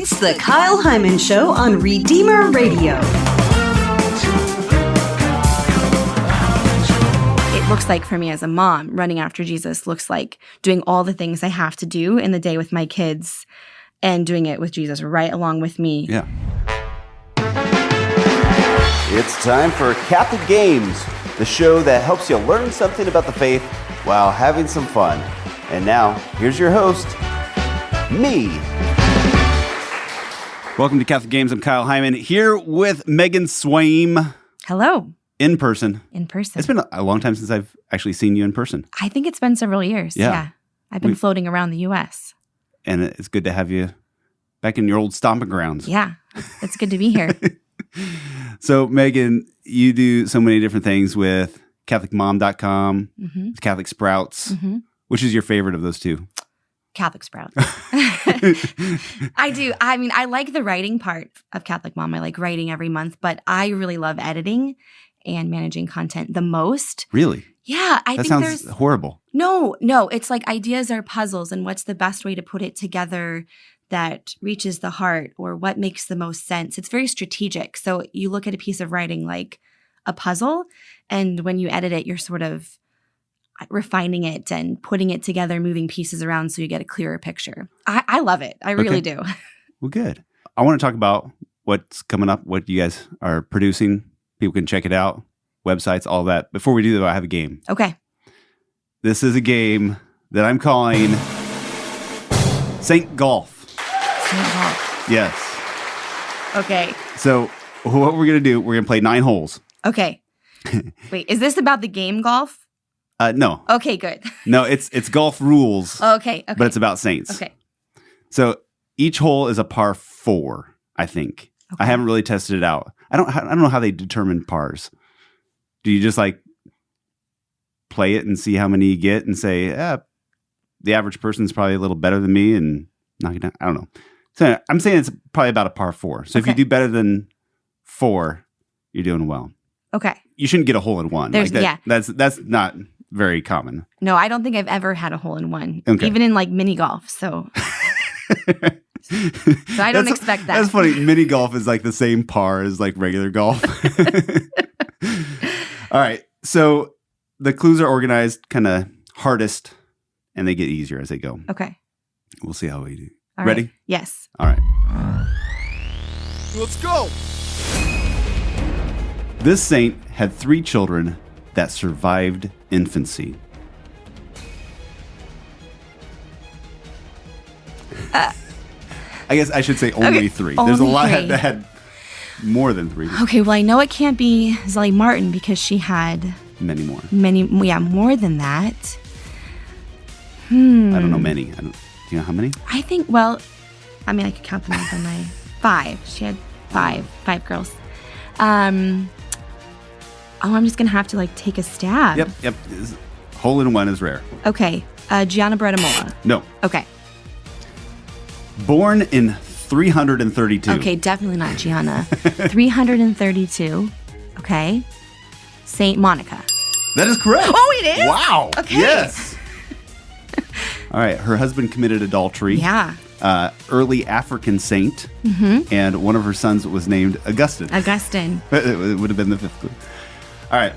It's the Kyle Heimann Show on Redeemer Radio. It looks like for me as a mom, running after Jesus looks like doing all the things I have to do in the day with my kids and doing it with Jesus right along with me. Yeah. It's time for Catholic Games, the show that helps you learn something about the faith while having some fun. And now, here's your host, me. Welcome to Catholic Games. I'm Kyle Heimann, here with Megan Swaim. Hello. In person. In person. It's been a long time since I've actually seen you in person. I think it's been several years. Yeah. I've been floating around the U.S. And it's good to have you back in your old stomping grounds. Yeah. It's good to be here. So, Megan, you do so many different things with CatholicMom.com, with Catholic Sprouts. Which is your favorite of those two? Catholic Sprouts. I do. I mean, I like the writing part of Catholic Mom. I like writing every month, but I really love editing and managing content the most. Really? Yeah. That sounds horrible. No. It's like ideas are puzzles, and what's the best way to put it together that reaches the heart, or what makes the most sense. It's very strategic. So you look at a piece of writing like a puzzle, and when you edit it, you're sort of refining it and putting it together, moving pieces around so you get a clearer picture. I love it. I really do. Well, good. I want to talk about what's coming up, what you guys are producing. People can check it out, websites, all that. Before we do that, I have a game. Okay. This is a game that I'm calling Saint Golf. Saint Golf. Yes. Okay. So what we're going to do, we're going to play 9 holes. Okay. Wait, is this about the game golf? No. Okay, good. No, it's golf rules. Okay. But it's about saints. Okay. So each hole is a par 4, I think. Okay. I haven't really tested it out. I don't know how they determine pars. Do you just like play it and see how many you get and say, the average person's probably a little better than me and knock it down? I don't know. So I'm saying it's probably about a par 4. So if you do better than 4, you're doing well. Okay. You shouldn't get a hole in one. That's not very common. No, I don't think I've ever had a hole in one, okay. Even in like mini golf. So I don't expect that. That's funny. Mini golf is like the same par as like regular golf. All right. So the clues are organized kind of hardest, and they get easier as they go. Okay. We'll see how we do. All Ready? Right. Yes. All right. Let's go. This saint had 3 children that survived infancy. I guess I should say only 3. There's a lot that had more than 3. Okay, well, I know it can't be Zoe Martin because she had many more. More than that. I don't know many. Do you know how many? I think, I could count them up on my 5. She had 5 girls. I'm just going to have to take a stab. Yep. Hole in one is rare. Okay. Gianna Brettamola. No. Okay. Born in 332. Okay, definitely not Gianna. 332. Okay. Saint Monica. That is correct. Oh, it is? Wow. Okay. Yes. All right. Her husband committed adultery. Yeah. Early African saint. And one of her sons was named Augustine. It would have been the 5th clue. All right.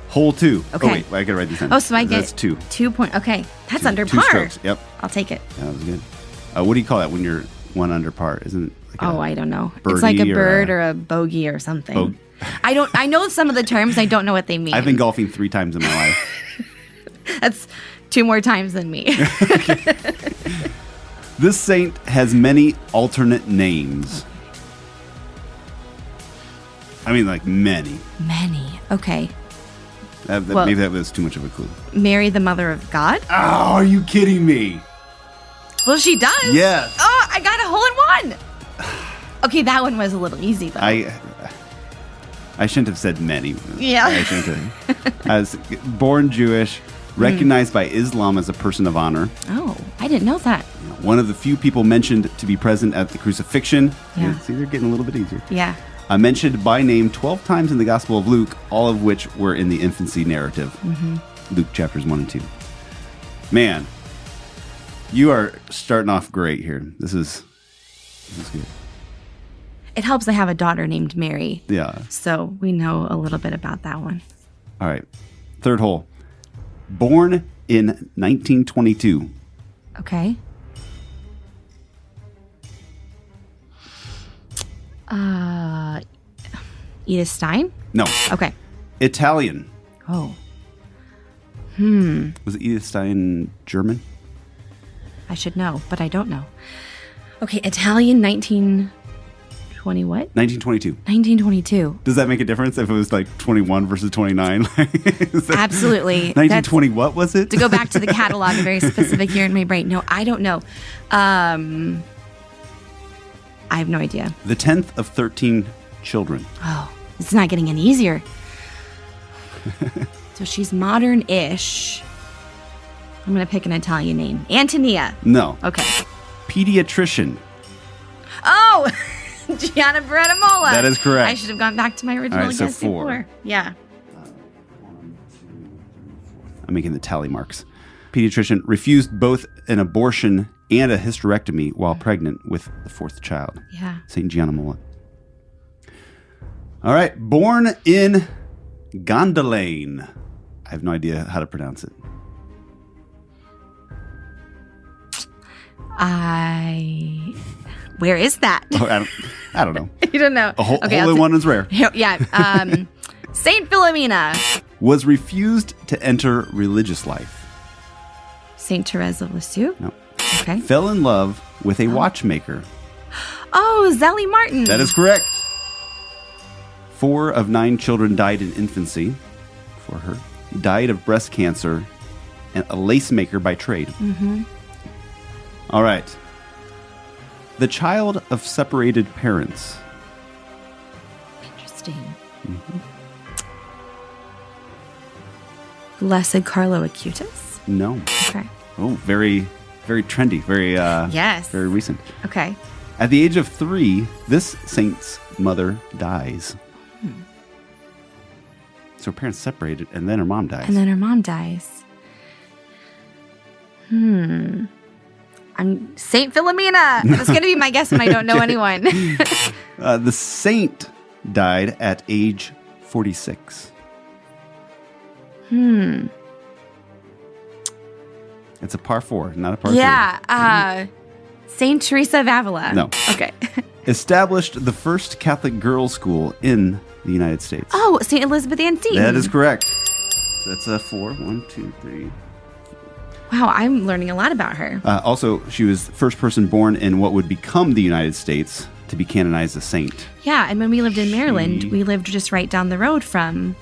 Hole 2. Okay. Oh, wait. I got to write these down. Oh, so I get... That's 2. 2 points. Okay. That's under 2 par. strokes. Yep. I'll take it. Yeah, that was good. What do you call that when you're one under par? Isn't it I don't know. It's like a bird or a bogey or something. I know some of the terms. I don't know what they mean. I've been golfing 3 times in my life. That's 2 more times than me. This saint has many alternate names. I mean, like many. Many. Okay. Maybe that was too much of a clue. Mary, the Mother of God? Oh, are you kidding me? Well, she does. Yes. Oh, I got a hole in one. Okay, that one was a little easy, though. I shouldn't have said many. Yeah. I shouldn't have. I was born Jewish, recognized by Islam as a person of honor. Oh, I didn't know that. One of the few people mentioned to be present at the crucifixion. Yeah. See, they're getting a little bit easier. Yeah. Mentioned by name 12 times in the Gospel of Luke, all of which were in the infancy narrative. Luke chapters 1 and 2. Man, you are starting off great here. This is That's good. It helps I have a daughter named Mary. Yeah. So we know a little bit about that one. All right. Third hole. Born in 1922. Okay. Edith Stein? No. Okay. Italian. Oh. Was Edith Stein German? I should know, but I don't know. Okay, Italian 1920 what? 1922. 1922. Does that make a difference if it was like 21 versus 29? Absolutely. 1920, what was it? To go back to the catalog, a very specific year in my brain. No, I don't know. I have no idea. The 10th of 13 children. Oh, it's not getting any easier. So she's modern-ish. I'm going to pick an Italian name. Antonia. No. Okay. Pediatrician. Oh, Gianna Beretta-Mola. That is correct. I should have gone back to my original All right, so guess 4. before. Yeah. I'm making the tally marks. Pediatrician refused both an abortion and a hysterectomy while pregnant with the 4th child. Yeah. St. Gianna Mola. All right. Born in Gondolane. I have no idea how to pronounce it. Where is that? Oh, I don't know. You don't know. A hole Okay, in one is rare. Yeah. Saint Philomena. Was refused to enter religious life. Saint Therese of Lisieux. No. Okay. Fell in love with a watchmaker. Oh, Zelly Martin. That is correct. 4 of 9 children died in infancy for her. Died of breast cancer and a lace maker by trade. Mm-hmm. All right. The child of separated parents. Interesting. Mm-hmm. Blessed Carlo Acutis. No. Okay. Oh, very, very trendy. Very, Yes. very recent. Okay. At the age of 3, this saint's mother dies. So her parents separated, and then her mom dies. And then her mom dies. I'm Saint Philomena. That's going to be my guess when I don't know anyone. The saint died at age 46. It's a par 4, not a par 3. Yeah. Saint Teresa of Avila. No. Okay. Established the first Catholic girls' school in the United States. Oh, Saint Elizabeth Ann Seton. That is correct. So that's a 4. 1, 2, 3. Wow, I'm learning a lot about her. Also, she was the first person born in what would become the United States to be canonized a saint. Yeah, and when we lived in Maryland, we lived just right down the road from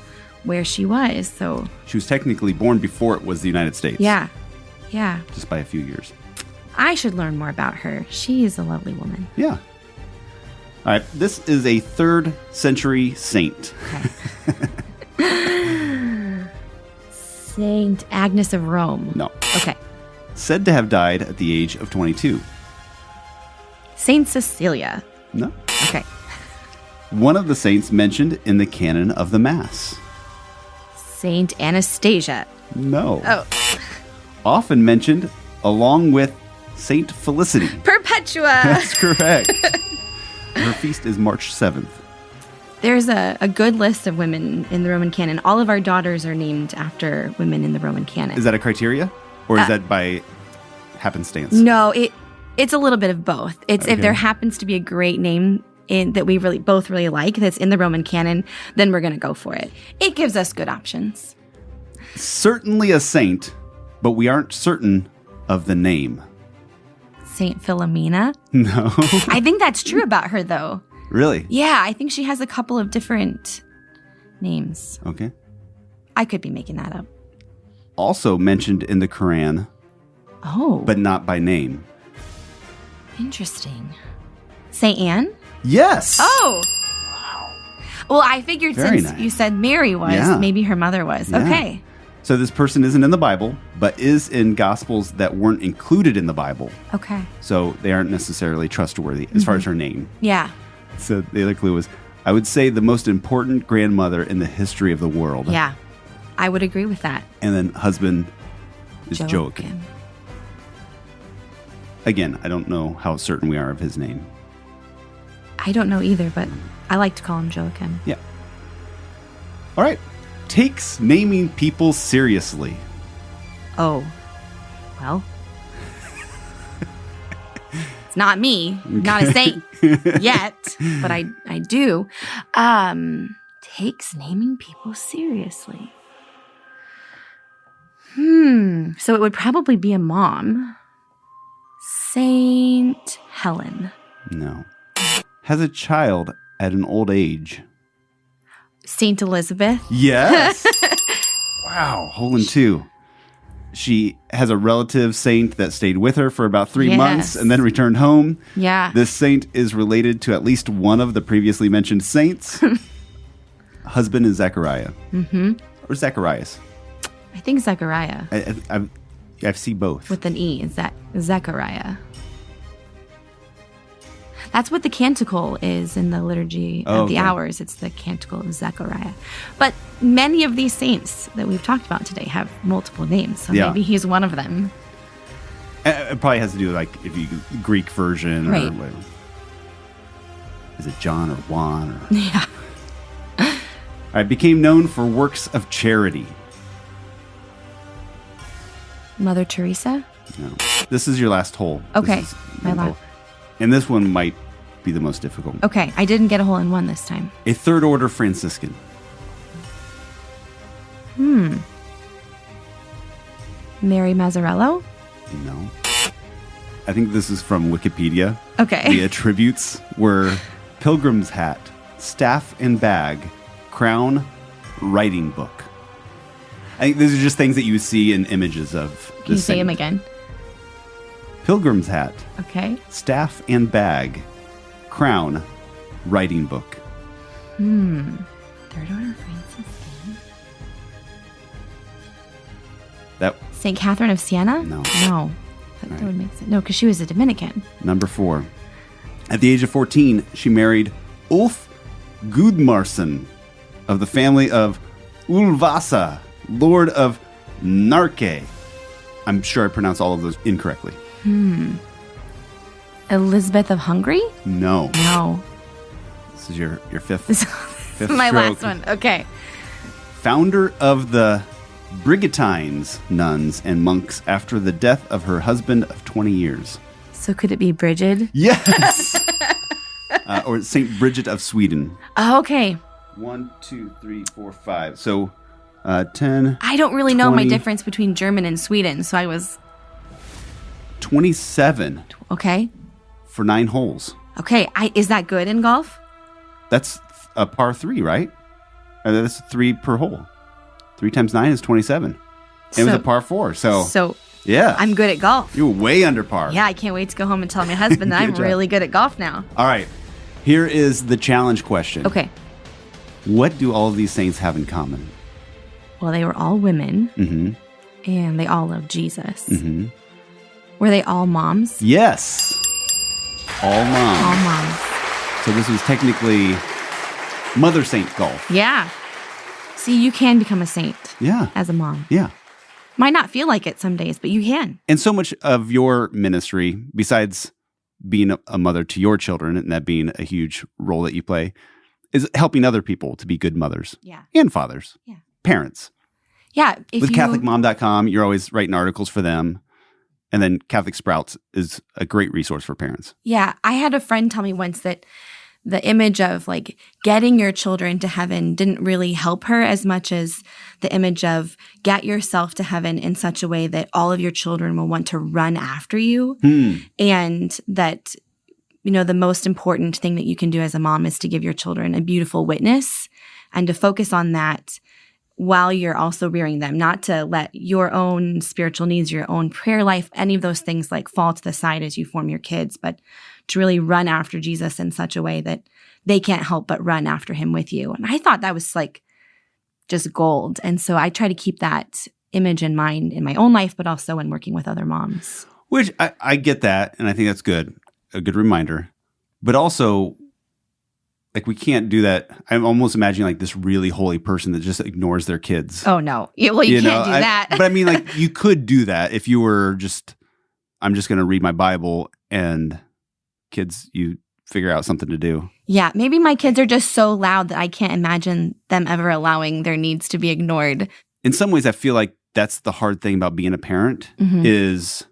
where she was. So She was technically born before it was the United States. yeah. Just by a few years. I should learn more about her. She is a lovely woman. Yeah. All right. This is a 3rd century saint. Okay. Saint Agnes of Rome. No. Okay. Said to have died at the age of 22. Saint Cecilia. No. Okay. One of the saints mentioned in the canon of the Mass. Saint Anastasia. No. Oh. Often mentioned along with Saint Felicity. Perpetua. That's correct. Her feast is March 7th. There's a good list of women in the Roman canon. All of our daughters are named after women in the Roman canon. Is that a criteria? Or is that by happenstance? No, it's a little bit of both. It's Okay. if there happens to be a great name that we both really like that's in the Roman canon, then we're going to go for it. It gives us good options. Certainly a saint, but we aren't certain of the name. Saint Philomena. No. I think that's true about her, though. Really? Yeah, I think she has a couple of different names. Okay. I could be making that up. Also mentioned in the Quran, Oh, but not by name. interesting. Saint Anne? Yes. Oh. Well, I figured Very since nice. you said Mary was, Yeah. maybe her mother was. Yeah. Okay. So this person isn't in the Bible, but is in Gospels that weren't included in the Bible. Okay. So they aren't necessarily trustworthy as far as her name. Yeah. So the other clue was, I would say, the most important grandmother in the history of the world. Yeah. I would agree with that. And then husband is Joachim. Again, I don't know how certain we are of his name. I don't know either, but I like to call him Joachim. Yeah. All right. Takes naming people seriously. Oh, well. It's not me. Not a saint yet, but I do. Takes naming people seriously. So it would probably be a mom. Saint Helen. No. Has a child at an old age. Saint Elizabeth. Yes. Wow. Hole in two. She has a relative saint that stayed with her for about 3 months and then returned home. Yeah. This saint is related to at least one of the previously mentioned saints. Husband is Zechariah. Mm-hmm. Or Zacharias. I think Zechariah. I see both. With an E. Is that Zechariah? That's what the canticle is in the liturgy of the hours. It's the canticle of Zechariah. But many of these saints that we've talked about today have multiple names. So maybe he's one of them. It probably has to do with, like, if you Greek version or whatever. Is it John or Juan? Or... Yeah. All right. Became known for works of charity. Mother Teresa? No. This is your last hole. Okay. My last. And this one might be the most difficult. Okay. I didn't get a hole in one this time. A third order Franciscan. Mary Mazzarello? No. I think this is from Wikipedia. Okay. The attributes were pilgrim's hat, staff and bag, crown, writing book. I think these are just things that you see in images of. Can you say them again? Pilgrim's hat. Okay. Staff and bag, crown, writing book. Third order Franciscan. St. Catherine of Siena? No. No. That would make sense. No, because she was a Dominican. Number 4. At the age of 14, she married Ulf Gudmarsson of the family of Ulvasa, Lord of Narke. I'm sure I pronounced all of those incorrectly. Elizabeth of Hungary? No. No. This is your fifth. This is my last one. Okay. Founder of the Brigittines nuns and monks after the death of her husband of 20 years. So could it be Bridget? Yes. Or St. Bridget of Sweden. Oh, okay. 1, 2, 3, 4, 5. So 10. I don't really know my difference between German and Sweden, so I was 27. Okay. For 9 holes. Okay. Is that good in golf? That's a par 3, right? That's 3 per hole. 3 times 9 is 27. It was a par 4. So yeah. I'm good at golf. You're way under par. Yeah, I can't wait to go home and tell my husband that I'm really good at golf now. All right. Here is the challenge question. Okay. What do all of these saints have in common? Well, they were all women. Mm-hmm. And they all loved Jesus. Mm-hmm. Were they all moms? Yes. All moms. All moms. So this was technically Mother Saint golf. Yeah. See, you can become a saint. Yeah. As a mom. Yeah. Might not feel like it some days, but you can. And so much of your ministry, besides being a mother to your children, and that being a huge role that you play, is helping other people to be good mothers. Yeah. And fathers. Yeah. Parents. Yeah. With CatholicMom.com, you're always writing articles for them. And then Catholic Sprouts is a great resource for parents. Yeah. I had a friend tell me once that the image of like getting your children to heaven didn't really help her as much as the image of get yourself to heaven in such a way that all of your children will want to run after you. And that, you know, the most important thing that you can do as a mom is to give your children a beautiful witness and to focus on that while you're also rearing them, not to let your own spiritual needs, your own prayer life, any of those things like fall to the side as you form your kids, but to really run after Jesus in such a way that they can't help but run after him with you. And I thought that was like just gold. And so I try to keep that image in mind in my own life, but also when working with other moms. Which I get that. And I think that's good. A good reminder. But also, like, we can't do that. I'm almost imagining like this really holy person that just ignores their kids. Oh, no. Yeah, well, you can't do that. But I mean, like, you could do that if you were just, I'm just going to read my Bible and kids, you figure out something to do. Yeah, maybe my kids are just so loud that I can't imagine them ever allowing their needs to be ignored. In some ways, I feel like that's the hard thing about being a parent is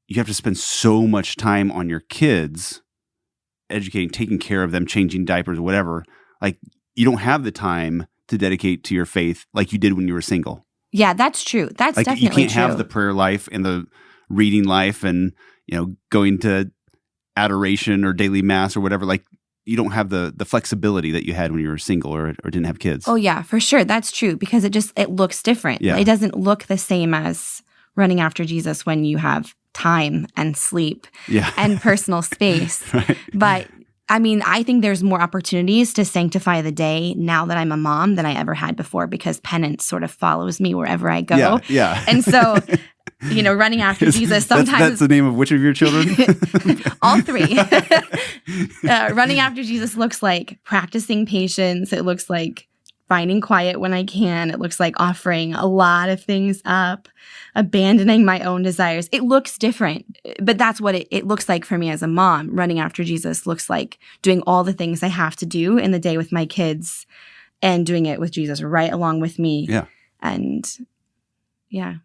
you have to spend so much time on your kids, educating, taking care of them, changing diapers, whatever. Like you don't have the time to dedicate to your faith like you did when you were single. Yeah, that's true. That's like definitely true. You can't have the prayer life and the reading life and, going to adoration or daily mass or whatever. Like you don't have the flexibility that you had when you were single or didn't have kids. Oh yeah, for sure. That's true because it looks different. Yeah. It doesn't look the same as running after Jesus when you have time and sleep and personal space. Right. But I mean, I think there's more opportunities to sanctify the day now that I'm a mom than I ever had before because penance sort of follows me wherever I go. Yeah. And so, running after Jesus sometimes— That's the name of which of your children? All three. Running after Jesus looks like practicing patience. It looks like finding quiet when I can. It looks like offering a lot of things up, abandoning my own desires. It looks different, but that's what it looks like for me as a mom. Running after Jesus looks like doing all the things I have to do in the day with my kids and doing it with Jesus right along with me. Yeah. And yeah.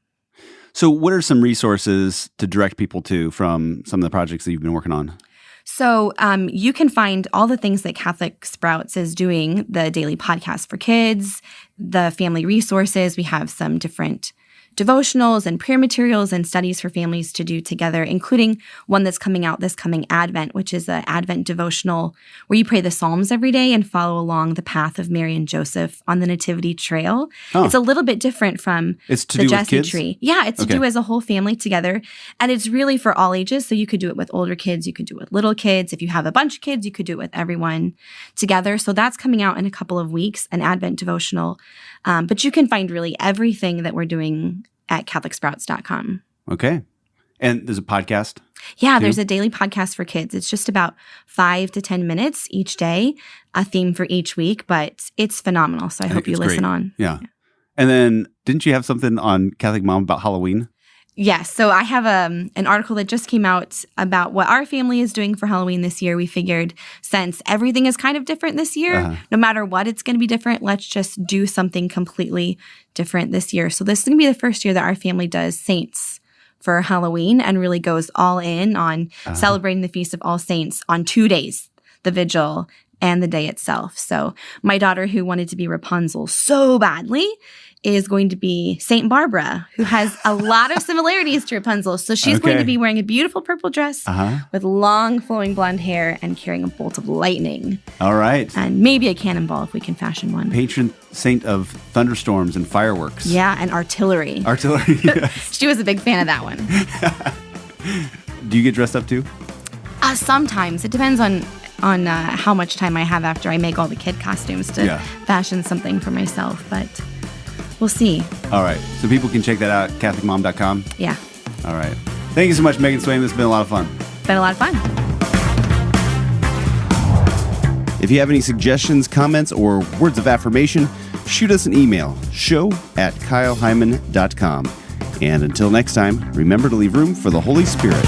So what are some resources to direct people to from some of the projects that you've been working on? So you can find all the things that Catholic Sprouts is doing, the daily podcast for kids, the family resources. We have some different devotionals and prayer materials and studies for families to do together, including one that's coming out this coming Advent, which is an Advent devotional where you pray the Psalms every day and follow along the path of Mary and Joseph on the Nativity Trail. Oh. It's a little bit different from It's to the do with Jesse kids? tree. Yeah, it's to do as a whole family together. And it's really for all ages. So you could do it with older kids. You could do it with little kids. If you have a bunch of kids, you could do it with everyone together. So that's coming out in a couple of weeks, an Advent devotional. But you can find really everything that we're doing at CatholicSprouts.com. Okay. And there's a podcast? Yeah, too? There's a daily podcast for kids. It's just about 5 to 10 minutes each day, a theme for each week, but it's phenomenal. So I hope you listen on. Yeah. And then didn't you have something on Catholic Mom about Halloween? Yes. So I have an article that just came out about what our family is doing for Halloween this year. We figured since everything is kind of different this year, no matter what, it's going to be different. Let's just do something completely different this year. So this is going to be the first year that our family does saints for Halloween and really goes all in on celebrating the Feast of All Saints on 2 days, the vigil and the day itself. So my daughter, who wanted to be Rapunzel so badly, is going to be Saint Barbara, who has a lot of similarities to Rapunzel. So she's going to be wearing a beautiful purple dress with long flowing blonde hair and carrying a bolt of lightning. All right. And maybe a cannonball if we can fashion one. Patron saint of thunderstorms and fireworks. Yeah, and artillery. Artillery, yes. She was a big fan of that one. Do you get dressed up too? Sometimes. It depends on how much time I have after I make all the kid costumes to fashion something for myself. But we'll see. All right. So people can check that out, CatholicMom.com? Yeah. All right. Thank you so much, Megan Swaim. This has been a lot of fun. Been a lot of fun. If you have any suggestions, comments, or words of affirmation, shoot us an email, show@KyleHeimann.com. And until next time, remember to leave room for the Holy Spirit.